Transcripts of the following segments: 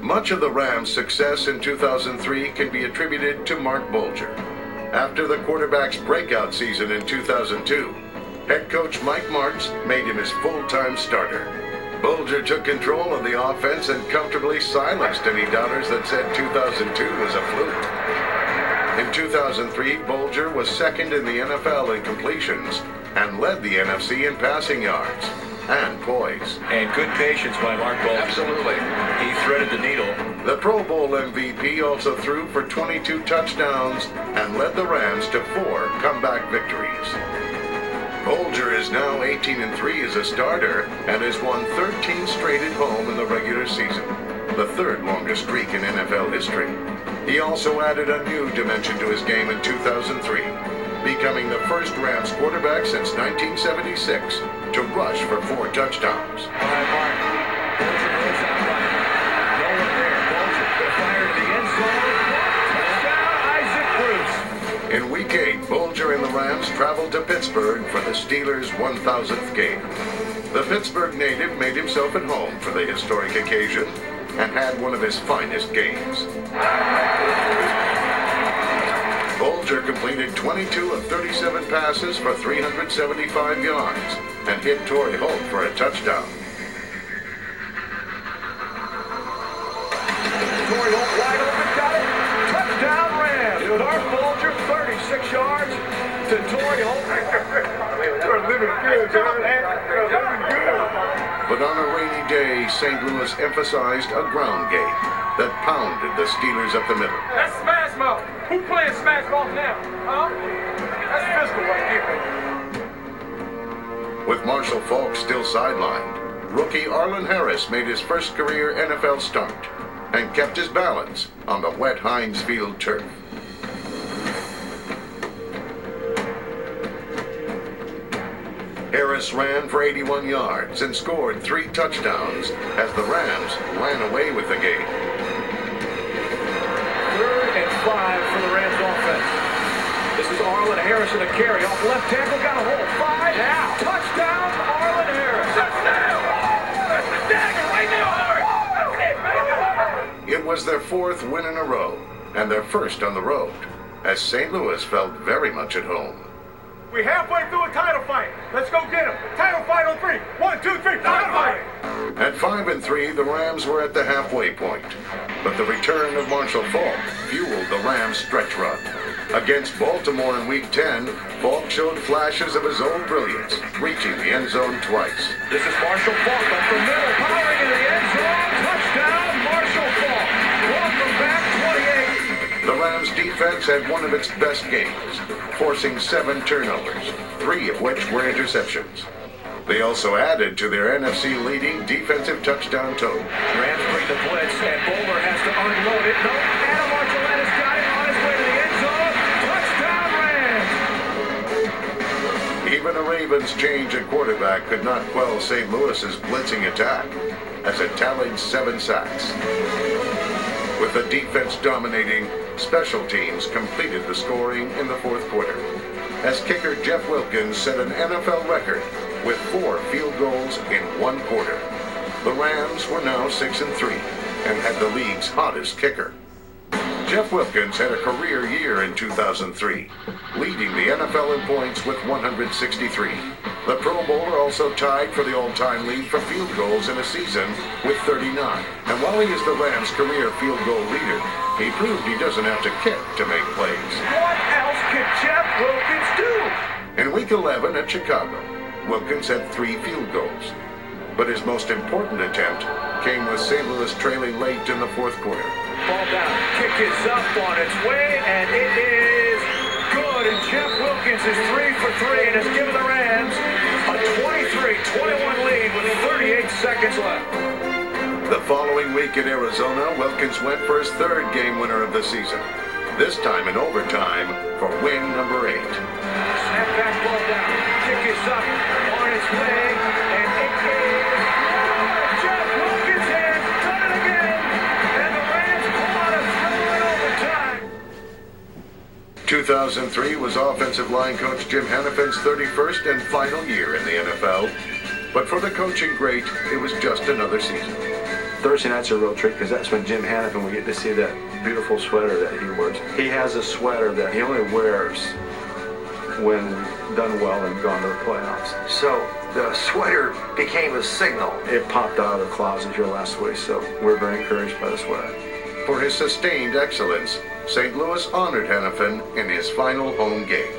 Much of the Rams' success in 2003 can be attributed to Mark Bulger. After the quarterback's breakout season in 2002, head coach Mike Martz made him his full-time starter. Bulger took control of the offense and comfortably silenced any doubters that said 2002 was a fluke. In 2003, Bulger was second in the NFL in completions and led the NFC in passing yards and poise. And good patience by Mark Bulger. Absolutely. He threaded the needle. The Pro Bowl MVP also threw for 22 touchdowns and led the Rams to 4 comeback victories. Bulger is now 18-3 as a starter and has won 13 straight at home in the regular season, the third longest streak in NFL history. He also added a new dimension to his game in 2003, becoming the first Rams quarterback since 1976 to rush for 4 touchdowns. All right, Mark. Bulger goes out right. No one there. Bulger fired to the end zone. Touchdown, Isaac Bruce. In Week 8, Bulger and the Rams traveled to Pittsburgh for the Steelers' 1,000th game. The Pittsburgh native made himself at home for the historic occasion and had one of his finest games. Bulger completed 22 of 37 passes for 375 yards and hit Torrey Holt for a touchdown. Torrey Holt wide open, got it. Touchdown Rams. Darth Bulger, 36 yards to Torrey Holt. They're living good, John. They're living good. But on a rainy day, St. Louis emphasized a ground game that pounded the Steelers up the middle. That's smash mouth. Who playing smash mouth now? Huh? That's physical right here. With Marshall Faulk still sidelined, rookie Arlen Harris made his first career NFL start and kept his balance on the wet Heinz Field turf. Harris ran for 81 yards and scored 3 touchdowns as the Rams ran away with the game. 3rd and 5 for the Rams offense. This is Arlen Harris in a carry off left tackle, got a hole. 5 now. Touchdown, Arlen Harris. Touchdown! That's the dagger right now, Howard. It was their 4th win in a row and their first on the road, as St. Louis felt very much at home. We halfway through a title fight. Let's go get him. Title fight on 3. 1, 2, 3. Title fight. At 5-3, the Rams were at the halfway point, but the return of Marshall Faulk fueled the Rams' stretch run. Against Baltimore in Week 10, Faulk showed flashes of his own brilliance, reaching the end zone twice. This is Marshall Faulk up the middle, powering into the end zone. Touchdown, Marshall Faulk. Welcome back, 28. The Rams' defense had one of its best games, forcing 7 turnovers, 3 of which were interceptions. They also added to their NFC-leading defensive touchdown total. Rams bring the blitz, and Bowler has to unload it. No, Adam Archuleta's got it on his way to the end zone. Touchdown, Rams! Even a Ravens change at quarterback could not quell St. Louis's blitzing attack, as it tallied 7 sacks. With the defense dominating, special teams completed the scoring in the 4th quarter, as kicker Jeff Wilkins set an NFL record with 4 field goals in 1 quarter. The Rams were now 6-3 and had the league's hottest kicker. Jeff Wilkins had a career year in 2003, leading the NFL in points with 163. The Pro Bowler also tied for the all-time lead for field goals in a season with 39. And while he is the Rams' career field goal leader, he proved he doesn't have to kick to make plays. What else could Jeff Wilkins do? In Week 11 at Chicago, Wilkins had 3 field goals. But his most important attempt came with St. Louis trailing late in the 4th quarter. Ball down, kick is up on its way, and it is good. And Jeff Wilkins is 3 for 3 and has given the Rams a 23-21 lead with 38 seconds left. The following week in Arizona, Wilkins went for his 3rd game winner of the season, this time in overtime for win number 8. Snap back, ball down, kick is up on its way, and it is good. Jeff Wilkins has done it again, and the Rams pull out a thriller in overtime. 2003 was offensive line coach Jim Hannafin's 31st and final year in the NFL. But for the coaching great, it was just another season. Thursday night's a real treat because that's when Jim Hannafin, we get to see that beautiful sweater that he wears. He has a sweater that he only wears when done well and gone to the playoffs. So the sweater became a signal. It popped out of the closet here last week, so we're very encouraged by the sweater. For his sustained excellence, St. Louis honored Hannafin in his final home game.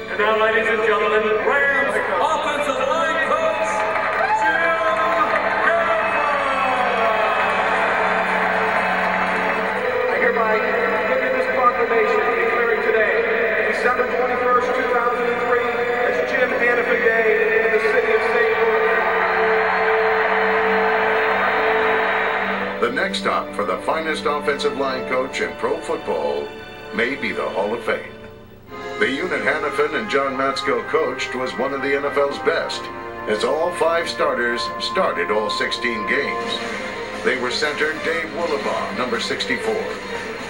And now, ladies and gentlemen, Rams offensive line coach, Jim I hereby give you this proclamation declaring today, December 21st, 2003, as Jim Hannafin Day in the city of St. Louis. The next stop for the finest offensive line coach in pro football may be the Hall of Fame. The unit Hannafin and John Matsko coached was one of the NFL's best, as all 5 starters started all 16 games. They were center Dave Woolabaugh, number 64,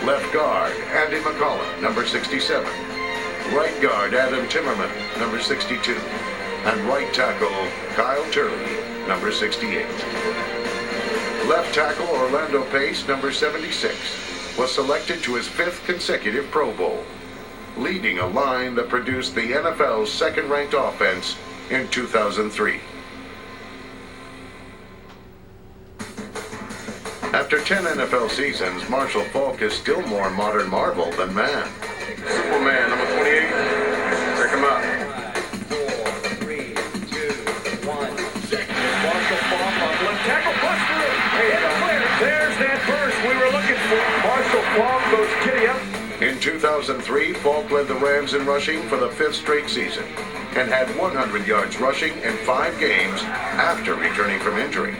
left guard Andy McCollum, number 67, right guard Adam Timmerman, number 62, and right tackle Kyle Turley, number 68. Left tackle Orlando Pace, number 76, was selected to his 5th consecutive Pro Bowl, leading a line that produced the NFL's second-ranked offense in 2003. After 10 NFL seasons, Marshall Faulk is still more modern marvel than man. Superman, number 28. Check him out. 4, 3, 2, 1. Marshall Faulk on left tackle, bust through. There's that burst we were looking for. Marshall Faulk goes kitty up. In 2003, Faulk led the Rams in rushing for the 5th straight season and had 100 yards rushing in 5 games after returning from injury.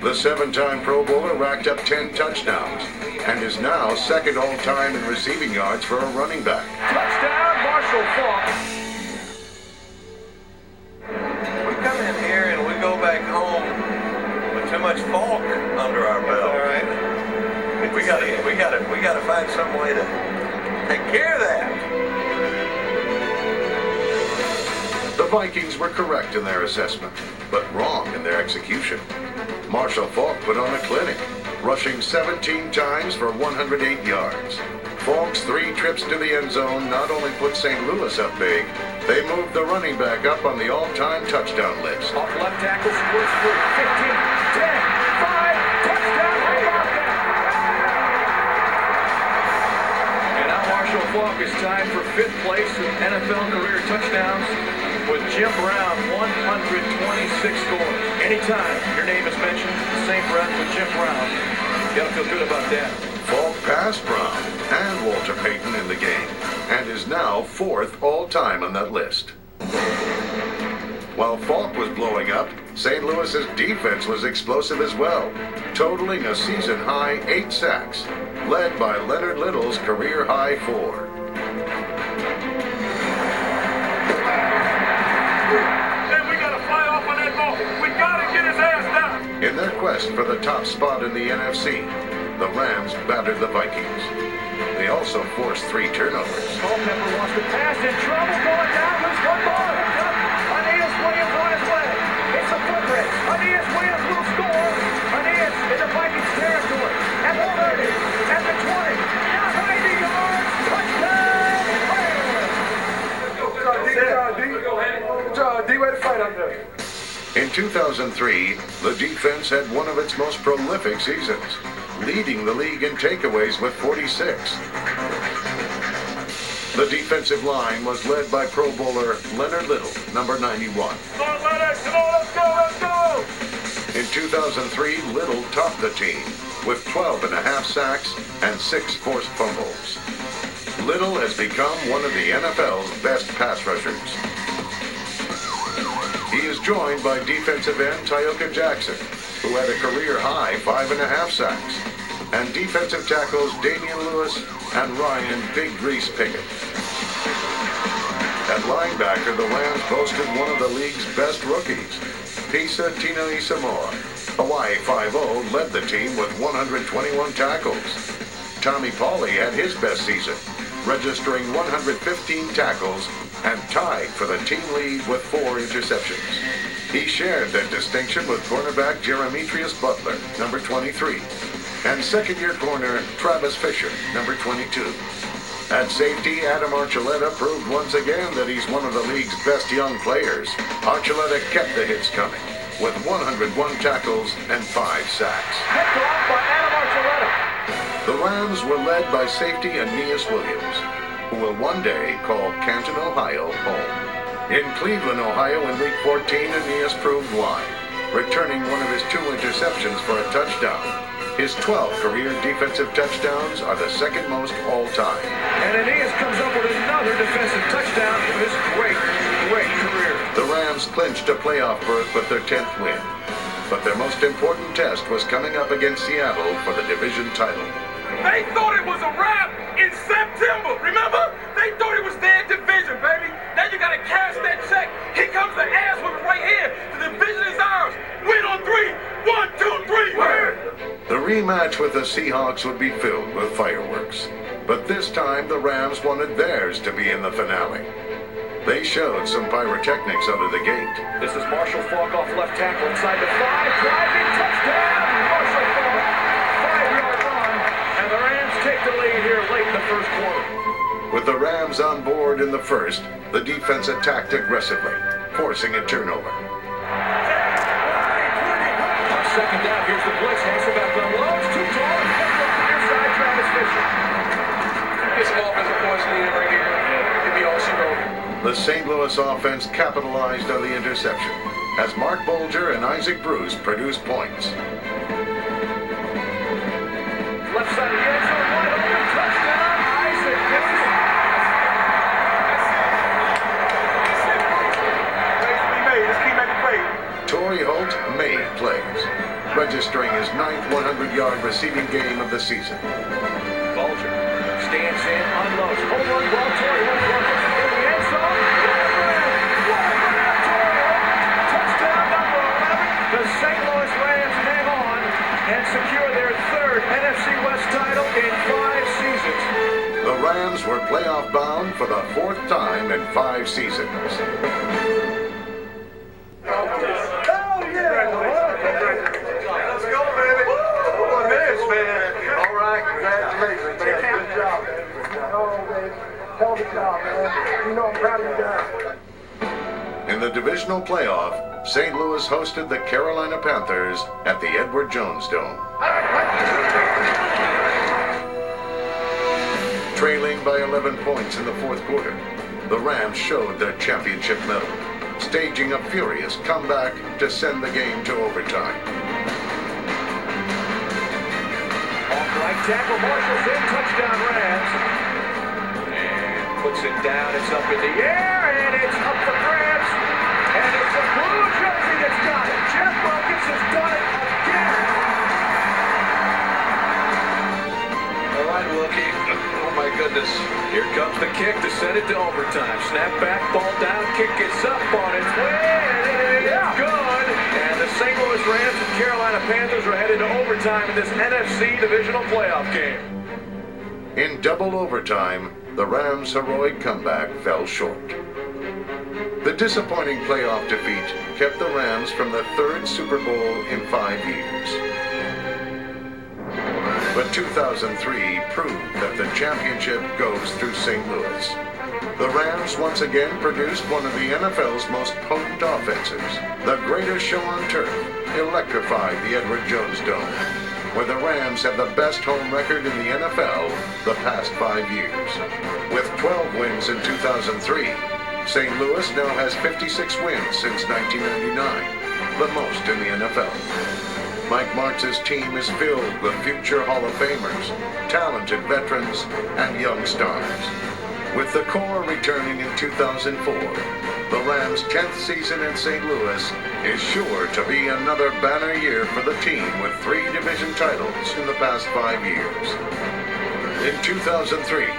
The 7-time Pro Bowler racked up 10 touchdowns and is now second all-time in receiving yards for a running back. Touchdown, Marshall Faulk. We come in here and we go back home with too much Falk under our belt. All right. We gotta find some way to take care of that. The Vikings were correct in their assessment, but wrong in their execution. Marshall Faulk put on a clinic, rushing 17 times for 108 yards. Faulk's 3 trips to the end zone not only put St. Louis up big, they moved the running back up on the all-time touchdown list. Off left tackle, splits through. 15, 10, 5, touchdown. How about that? And now Marshall Faulk is tied for 5th place in NFL career touchdowns with Jim Brown, 126 scores. Anytime your name is mentioned, the same breath with Jim Brown, you gotta feel good about that. Faulk passed Brown and Walter Payton in the game and is now 4th all-time on that list. While Faulk was blowing up, St. Louis's defense was explosive as well, totaling a season-high 8 sacks, led by Leonard Little's career-high 4. In their quest for the top spot in the NFC, the Rams battered the Vikings. They also forced 3 turnovers. Culpepper wants to pass, in trouble, going down, loose one ball. Aeneas Williams on his way. It's a foot race. Aeneas Williams will score. Aeneas in the Vikings territory. At the 30, at the 20, 90 yards, touchdown, Rams. Good job, D. Way to fight out there. In 2003, the defense had one of its most prolific seasons, leading the league in takeaways with 46. The defensive line was led by Pro Bowler Leonard Little, number 91. Come on, Leonard. Come on, let's go, let's go. In 2003, Little topped the team with 12.5 sacks and 6 forced fumbles. Little has become one of the NFL's best pass rushers. He is joined by defensive end Tyoka Jackson, who had a career-high 5.5 sacks, and defensive tackles Damian Lewis and Ryan Big Grease Pickett. At linebacker, the Rams boasted one of the league's best rookies, Pisa Tino Isamoa. Hawaii 5-0 led the team with 121 tackles. Tommy Pauly had his best season, registering 115 tackles and tied for the team lead with 4 interceptions. He shared that distinction with cornerback Jeremetrius Butler, number 23, and second-year corner Travis Fisher, number 22. At safety, Adam Archuleta proved once again that he's one of the league's best young players. Archuleta kept the hits coming with 101 tackles and 5 sacks. Picked off by Adam Archuleta. The Rams were led by safety Aeneas Williams, who will one day call Canton, Ohio, home. In Cleveland, Ohio, in Week 14, Aeneas proved why, returning one of his 2 interceptions for a touchdown. His 12 career defensive touchdowns are the second most all-time. And Aeneas comes up with another defensive touchdown in this great career. The Rams clinched a playoff berth with their 10th win. But their most important test was coming up against Seattle for the division title. They thought it was a wrap in September, remember? They thought it was their division, baby. Now you gotta cash that check. Here comes the ass whipping right here. The division is ours. Win on 3. 1, 2, 3. Win. The rematch with the Seahawks would be filled with fireworks. But this time the Rams wanted theirs to be in the finale. They showed some pyrotechnics out of the gate. This is Marshall Faulk off left tackle inside the 5, driving touchdown. Marshall Faulk, 5-yard run, and the Rams take the lead here late in the first quarter. With the Rams on board in the first, the defense attacked aggressively, forcing a turnover. On second down, here's the blitz. Hasselbeck unloads, too tall, and picked up the inside Travis Fisher. Get some offensive points in the end right here. Give me all she wrote. The St. Louis offense capitalized on the interception as Mark Bolger and Isaac Bruce produced points. Left side of the end zone, wide open, touchdown, Isaac Bruce. Plays to be made. Let's keep making plays. Torrey Holt made plays, registering his 9th 100-yard receiving game of the season. Bulger stands in, unloads, home run ball, Torrey Holt in the end zone. Touchdown number 11. The St. Louis Rams hang on and secure their 3rd NFC West title in 5 seasons. The Rams were playoff bound for the 4th time in 5 seasons. Let's go, baby. What this, man? All right, congratulations, man. Good job, man. Oh, man. Hell of a job, man. You know I'm proud of you guys. In the divisional playoff, St. Louis hosted the Carolina Panthers at the Edward Jones Dome. Trailing by 11 points in the 4th quarter, the Rams showed their championship medal, staging a furious comeback to send the game to overtime. Off right tackle, Marshall's in, touchdown Rams. And puts it down, it's up in the air, and it's up for grabs. And it's the blue jersey that's got it. Jeff Wilkins has done it again. All right, Wilkie. Oh, my goodness. Here comes the kick to send it to overtime. Snap back, ball down, kick is up on its way, and it's good. And the St. Louis Rams and Carolina Panthers are headed to overtime in this NFC divisional playoff game. In double overtime, the Rams' heroic comeback fell short. The disappointing playoff defeat kept the Rams from the 3rd Super Bowl in 5 years. But 2003 proved that the championship goes through St. Louis. The Rams once again produced one of the NFL's most potent offenses. The greatest show on turf electrified the Edward Jones Dome, where the Rams have the best home record in the NFL the past 5 years. With 12 wins in 2003, St. Louis now has 56 wins since 1999, the most in the NFL. Mike Martz's team is filled with future Hall of Famers, talented veterans, and young stars. With the core returning in 2004, the Rams' 10th season in St. Louis is sure to be another banner year for the team with 3 division titles in the past 5 years. In 2003,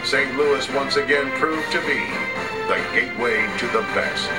St. Louis once again proved to be the gateway to the best.